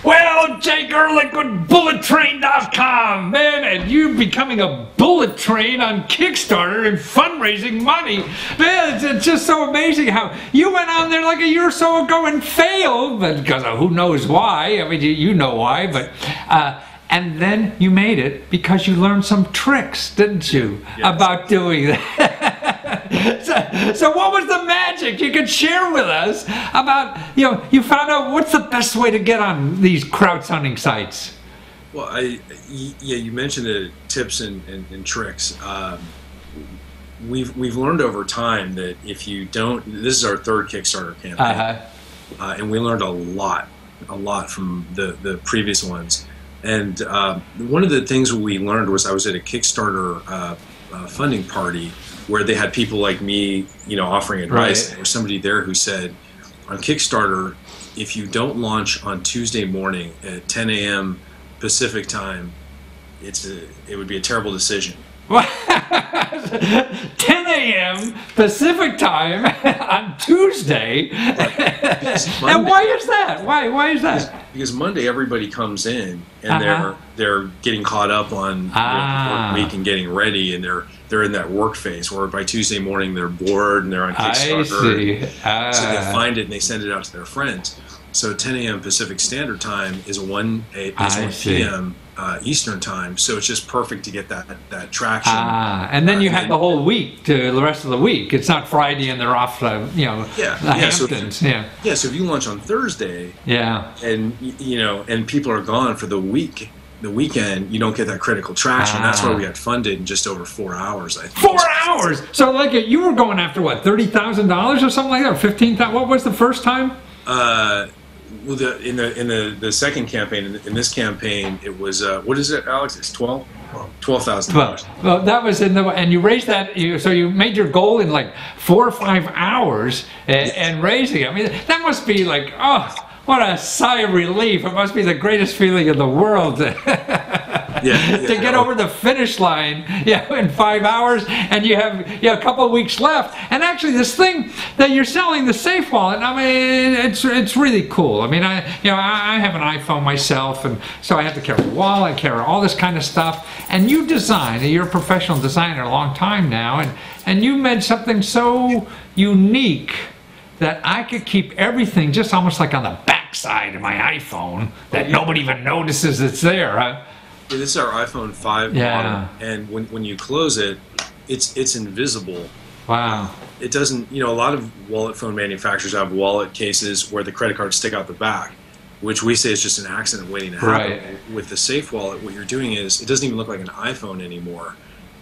Well, Jake Ehrlich with BulletTrain.com, man, and you becoming a bullet train on Kickstarter and fundraising money. Man, it's just so amazing how you went on there like a year or so ago and failed, because of who knows why. I mean, you know why, but... and then you made it because you learned some tricks, didn't you, yes, about doing that? So what was the magic you could share with us about, you found out what's the best way to get on these crowdfunding sites? Well, you mentioned the tips and tricks. We've learned over time that if you don't, this is our third Kickstarter campaign, and we learned a lot from the previous ones. And one of the things we learned was I was at a Kickstarter funding party where they had people like me, offering advice. Right. There was somebody there who said, on Kickstarter, if you don't launch on Tuesday morning at 10 a.m. Pacific time, it would be a terrible decision. 10 a.m. Pacific time on Tuesday. Right. And why is that? Why is that? Because Monday everybody comes in and they're getting caught up on work week and getting ready, and they're in that work phase where by Tuesday morning they're bored and they're on Kickstarter. I see. So they find it and they send it out to their friends. So 10 a.m. Pacific Standard Time is 1 p.m. Eastern Time, so it's just perfect to get that traction. And then you have the whole week to the rest of the week. It's not Friday and they're off the Hamptons. So if you launch on Thursday, and people are gone for the weekend, you don't get that critical traction. That's why we got funded in just over 4 hours. I think 4 hours. So you were going after what, $30,000 or something like that, or $15,000? What was the first time? Well, in the second campaign, in this campaign, it was what is it, Alex? It's $12,000. Well, that was and you raised that. So you made your goal in like 4 or 5 hours, and raising it. I mean, that must be like, oh, what a sigh of relief! It must be the greatest feeling in the world. To get over the finish line, in 5 hours, and you have a couple of weeks left. And actually, this thing that you're selling, the Safe Wallet, I mean, it's really cool. I mean, I have an iPhone myself, and so I have to carry a wallet, carry all this kind of stuff. And you're a professional designer a long time now, and you made something so unique that I could keep everything just almost like on the backside of my iPhone that nobody even notices it's there, huh? Yeah, this is our iPhone 5 model, and when you close it, it's invisible. Wow. It doesn't, a lot of wallet phone manufacturers have wallet cases where the credit cards stick out the back, which we say is just an accident waiting to happen. Right. With the Safe Wallet, what you're doing is it doesn't even look like an iPhone anymore,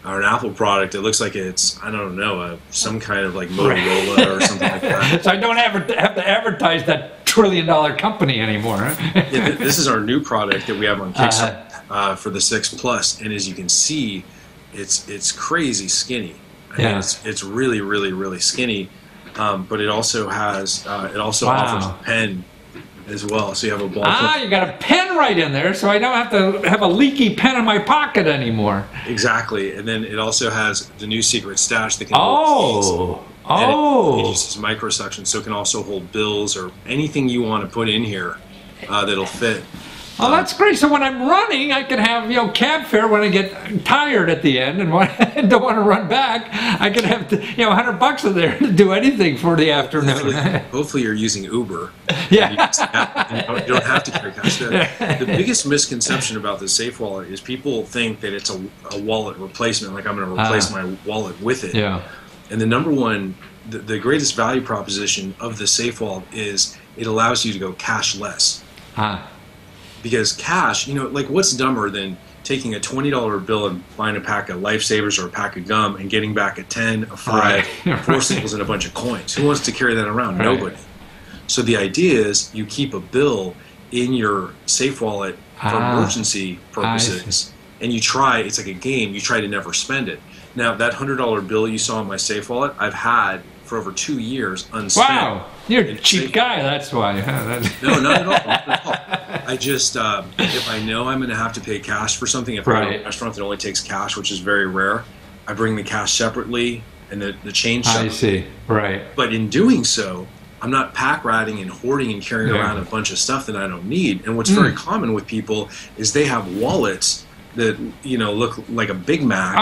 or an Apple product. It looks like it's, I don't know, some kind of like Motorola or something like that. So I don't have to advertise that trillion-dollar company anymore. This is our new product that we have on Kickstarter. For the 6 Plus, and as you can see, it's crazy skinny. I mean, it's really, really, really skinny. But it also has offers a pen as well. So you have a ball. You got a pen right in there, so I don't have to have a leaky pen in my pocket anymore. Exactly, and then it also has the new secret stash that can it uses microsuction, so it can also hold bills or anything you want to put in here that'll fit. Oh, that's great. So when I'm running, I can have, cab fare when I get tired at the end and don't want to run back. I can have, $100 in there to do anything for the afternoon. Hopefully you're using Uber. Yeah. You don't have to carry cash. The biggest misconception about the Safe Wallet is people think that it's a wallet replacement, like I'm going to replace my wallet with it. Yeah. And the number one, the greatest value proposition of the Safe Wallet is it allows you to go cashless. Because cash, what's dumber than taking a $20 bill and buying a pack of Lifesavers or a pack of gum and getting back a 10, a 5, 4 staples, and a bunch of coins? Who wants to carry that around? Right. Nobody. So the idea is you keep a bill in your Safe Wallet for emergency purposes, and it's like a game, you try to never spend it. Now, that $100 bill you saw in my Safe Wallet, I've had for over 2 years unspent. Wow, you're a cheap guy, that's why. No, not at all. Not at all. I just, if I know I'm going to have to pay cash for something, if I go to a restaurant that only takes cash, which is very rare, I bring the cash separately and the change separately. I see, right. But in doing so, I'm not pack ratting and hoarding and carrying around a bunch of stuff that I don't need. And what's very common with people is they have wallets that, you know, look like a Big Mac.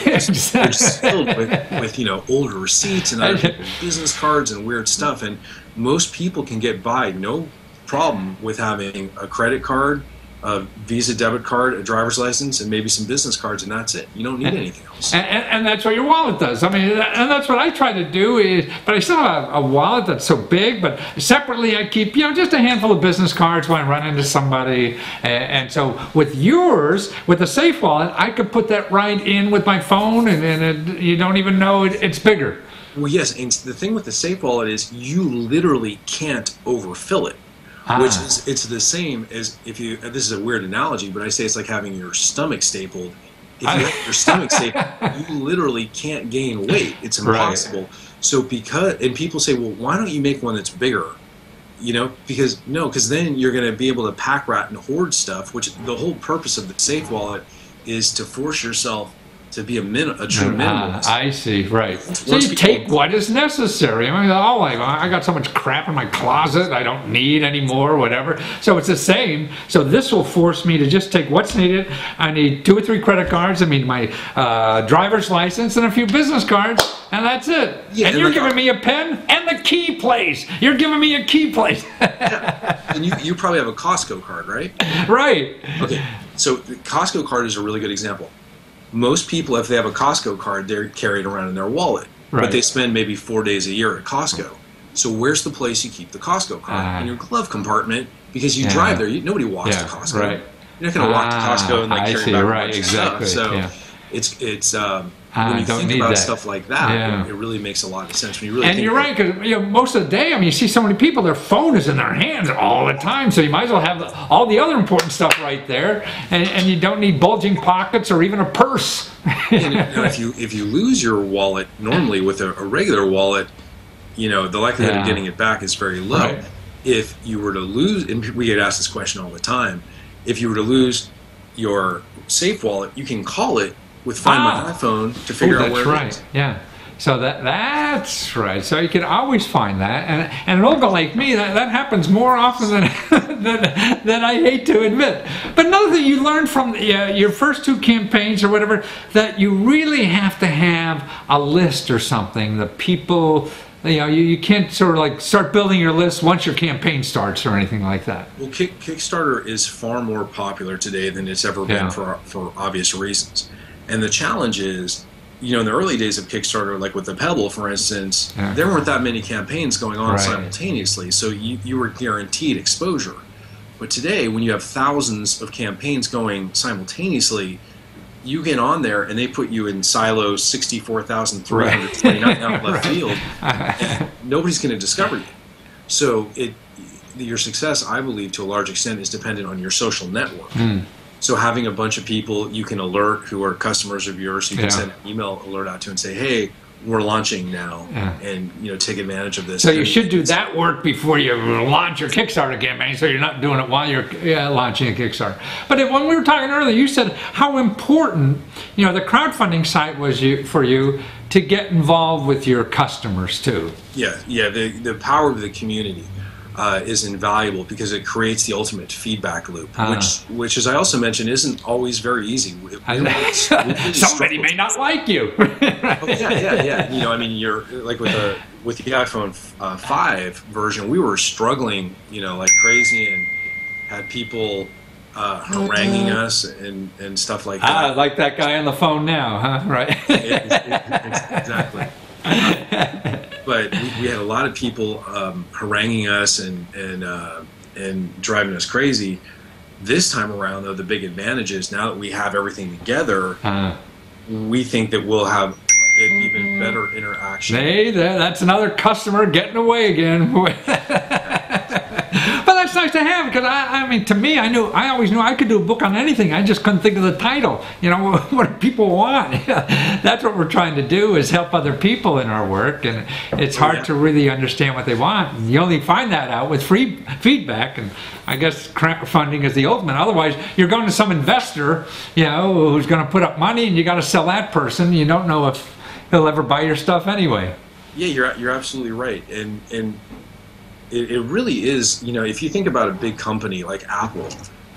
Exactly. They're just filled with, you know, old receipts and other people's business cards and weird stuff. And most people can get by no problem with having a credit card, a Visa debit card, a driver's license, and maybe some business cards, and that's it. You don't need anything else. And that's what your wallet does. I mean, and that's what I try to do is, but I still have a wallet that's so big, but separately I keep, you know, just a handful of business cards when I run into somebody. And so with yours, with the Safe Wallet, I could put that right in with my phone, and you don't even know it's bigger. Well, yes, and the thing with the Safe Wallet is you literally can't overfill it. Which is, it's the same as if you, this is a weird analogy, but I say it's like having your stomach stapled. If you have your stomach stapled, you literally can't gain weight. It's impossible. So and people say, well, why don't you make one that's bigger? You know, because then you're going to be able to pack rat and hoard stuff, which the whole purpose of the Safe Wallet is to force yourself to be a true minimalist. I see, right. So you take what is necessary. I mean, I got so much crap in my closet I don't need anymore, whatever. So it's the same. So this will force me to just take what's needed. I need 2 or 3 credit cards. I mean, my driver's license and a few business cards, and that's it. Yeah, and you're giving me a pen and the key place. You're giving me a key place. And you probably have a Costco card, right? Right. Okay. So the Costco card is a really good example. Most people, if they have a Costco card, they're carried around in their wallet. Right. But they spend maybe 4 days a year at Costco. So where's the place you keep the Costco card? In your glove compartment, because you drive there. Nobody walks to Costco. Right. You're not going to walk to Costco and like carry back a bunch of stuff. So it's when you think about stuff like that, it really makes a lot of sense. When you really and you're right, because most of the day, I mean, you see so many people, their phone is in their hands all the time, so you might as well have all the other important stuff right there, and you don't need bulging pockets or even a purse. And, if you lose your wallet, normally with a regular wallet, the likelihood of getting it back is very low. Right. If you were to lose, and we get asked this question all the time, if you were to lose your Safe Wallet, you can call it with Find My iPhone to figure out where it is. Yeah. So that's right. So you can always find that. And an old guy like me, that happens more often than I hate to admit. But another thing you learned from your first 2 campaigns or whatever, that you really have to have a list or something. The people, you can't sort of like start building your list once your campaign starts or anything like that. Well, Kickstarter is far more popular today than it's ever been for obvious reasons. And the challenge is, in the early days of Kickstarter, like with the Pebble, for instance, there weren't that many campaigns going on simultaneously, so you were guaranteed exposure. But today, when you have thousands of campaigns going simultaneously, you get on there and they put you in silo 64,329 out left field, and nobody's going to discover you. So your success, I believe, to a large extent, is dependent on your social network. So having a bunch of people you can alert who are customers of yours, you can send an email alert out to and say, hey, we're launching now, and take advantage of this. So you should do that work before you launch your Kickstarter campaign, so you're not doing it while you're launching a Kickstarter. But when we were talking earlier, you said how important the crowdfunding site was for you to get involved with your customers too. Yeah. The power of the community is invaluable because it creates the ultimate feedback loop, which, as I also mentioned, isn't always very easy. Somebody may not like you. Yeah. I mean, you're like with the iPhone 5 version, we were struggling, like crazy, and had people haranguing us and stuff like that. Like that guy on the phone now, huh? Right. Exactly. But we had a lot of people haranguing us and driving us crazy. This time around, though, the big advantage is now that we have everything together, we think that we'll have an even better interaction. Hey, that's another customer getting away again. But that's nice to have, because I mean, to me, I always knew I could do a book on anything. I just couldn't think of the title. What do people want? That's what we're trying to do, is help other people in our work, and it's hard to really understand what they want. And you only find that out with free feedback, and I guess crowdfunding is the ultimate. Otherwise, you're going to some investor, who's going to put up money, and you got to sell that person. You don't know if he'll ever buy your stuff anyway. Yeah, you're absolutely right, and it really is. You know, if you think about a big company like Apple,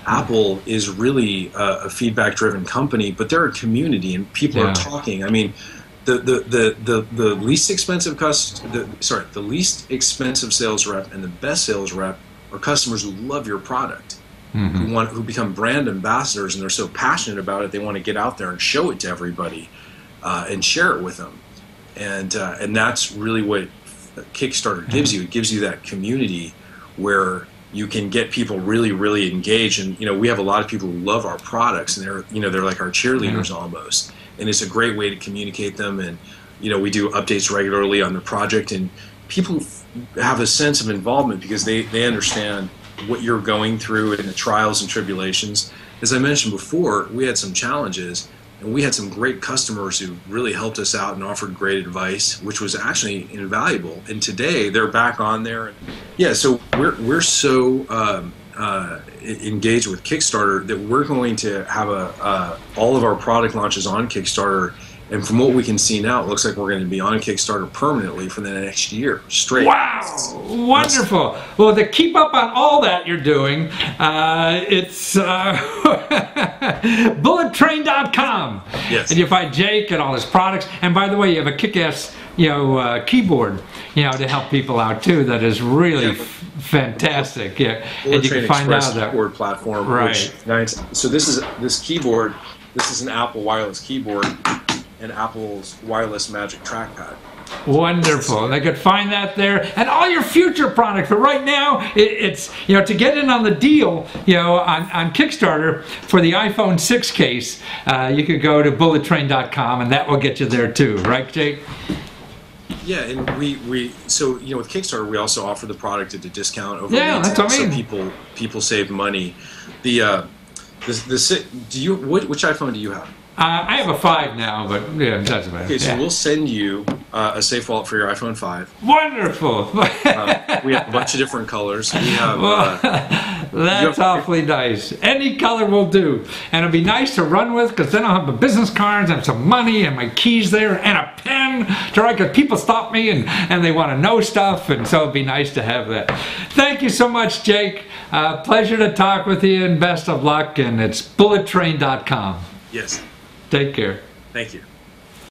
Apple is really a feedback-driven company, but they're a community and people are talking. I mean, the least expensive the least expensive sales rep and the best sales rep are customers who love your product, who become brand ambassadors, and they're so passionate about it they want to get out there and show it to everybody and share it with them, and that's really what Kickstarter gives you. It gives you that community where you can get people really, really engaged. And you know, we have a lot of people who love our products, and they're like our cheerleaders almost. And it's a great way to communicate them. And you know, we do updates regularly on the project, and people have a sense of involvement because they understand what you're going through and the trials and tribulations. As I mentioned before, we had some challenges, and we had some great customers who really helped us out and offered great advice, which was actually invaluable. And today they're back on there. Yeah, so we're so engaged with Kickstarter that we're going to have all of our product launches on Kickstarter. And from what we can see now, it looks like we're going to be on Kickstarter permanently for the next year straight. Wow, wonderful. Well, to keep up on all that you're doing, it's bullettrain.com. Yes. And you find Jake and all his products. And by the way, you have a kick-ass, keyboard, to help people out too. That is really fantastic. Yeah. And you can find out that keyboard platform. Right. So this keyboard. This is an Apple wireless keyboard and Apple's wireless Magic trackpad. Wonderful. They could find that there, and all your future products. But right now, it's to get in on the deal, on Kickstarter for the iPhone 6 case, you could go to bullettrain.com, and that will get you there too, right, Jake? Yeah, and so with Kickstarter we also offer the product at a discount over retail, that's what I mean. So people save money. Which iPhone do you have? I have a 5 now, but yeah, that's about it. Okay, so we'll send you a safe wallet for your iPhone 5. Wonderful. We have a bunch of different colors. We have. That's awfully nice. Any color will do, and it'll be nice to run with because then I'll have my business cards and some money and my keys there and a pen to write. Because people stop me and they want to know stuff, and so it'd be nice to have that. Thank you so much, Jake. Pleasure to talk with you, and best of luck. And it's bullettrain.com. Yes. Take care. Thank you.